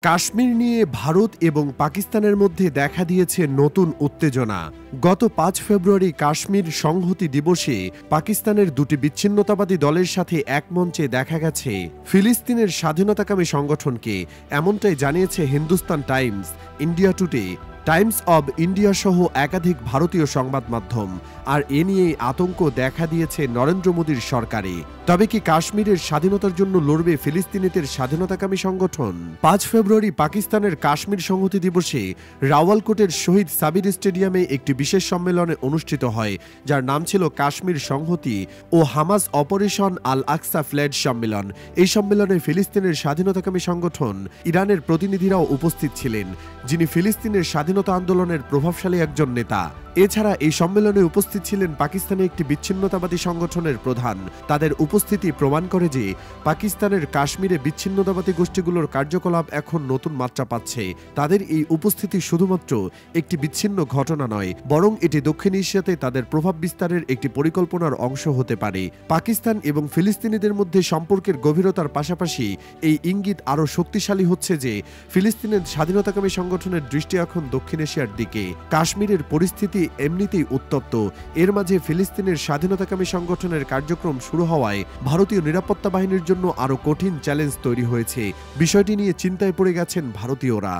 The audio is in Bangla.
কাশ্মীর নিয়ে ভারত এবং পাকিস্তানের মধ্যে দেখা দিয়েছে নতুন উত্তেজনা। গত ৫ ফেব্রুয়ারি কাশ্মীর সংহতি দিবসে পাকিস্তানের দুটি বিচ্ছিন্নতাবাদী দলের সাথে এক মঞ্চে দেখা গেছে ফিলিস্তিনের স্বাধীনতাকামী সংগঠনকে। এমনটাই জানিয়েছে Hindustan Times, India today, Times of India সহ একাধিক ভারতীয় সংবাদ মাধ্যম। আর এ নিয়েই আতঙ্ক দেখা দিয়েছে নরেন্দ্র মোদীর সরকারে। তবে কি কাশ্মীরের স্বাধীনতার জন্য লড়বে ফিলিস্তিনিদের স্বাধীনতাকামী সংগঠন? ৫ ফেব্রুয়ারি পাকিস্তানের কাশ্মীর সংহতি দিবসে রাওয়ালকোটের শহীদ সাবির স্টেডিয়ামে একটি বিশেষ সম্মেলনে অনুষ্ঠিত হয়, যার নাম ছিল কাশ্মীর সংহতি ও হামাস অপারেশন আল আকসা ফ্ল্যাড সম্মেলন। এই সম্মেলনে ফিলিস্তিনের স্বাধীনতাকামী সংগঠন ইরানের প্রতিনিধিরাও উপস্থিত ছিলেন, যিনি ফিলিস্তিনের স্বাধীনতা আন্দোলনের প্রভাবশালী একজন নেতা। এছাড়া এই সম্মেলনে উপস্থিত ছিলেন পাকিস্তানে একটি বিচ্ছিন্নতাবাদী সংগঠনের প্রধান। তাদের উপস্থিতি প্রমাণ করে যে পাকিস্তানের কাশ্মীরে বিচ্ছিন্নতাবাদী গোষ্ঠীগুলোর কার্যকলাপ এখন নতুন মাত্রা পাচ্ছে। তাদের এই উপস্থিতি শুধুমাত্র একটি বিচ্ছিন্ন ঘটনা নয়, বরং এটি দক্ষিণ এশিয়াতে তাদের প্রভাব বিস্তারের একটি পরিকল্পনার অংশ হতে পারে। পাকিস্তান এবং ফিলিস্তিনিদের মধ্যে সম্পর্কের গভীরতার পাশাপাশি এই ইঙ্গিত আরও শক্তিশালী হচ্ছে যে ফিলিস্তিনের স্বাধীনতাকামী সংগঠনের দৃষ্টি এখন দক্ষিণ এশিয়ার দিকে। কাশ্মীরের পরিস্থিতি এমনিতেই উত্তপ্ত। এর মাঝে ফিলিস্তিনের স্বাধীনতাকামী সংগঠনের কার্যক্রম শুরু হওয়ায় ভারতীয় নিরাপত্তা বাহিনীর জন্য আরও কঠিন চ্যালেঞ্জ তৈরি হয়েছে। বিষয়টি নিয়ে চিন্তায় পড়ে গেছেন ভারতীয়রা।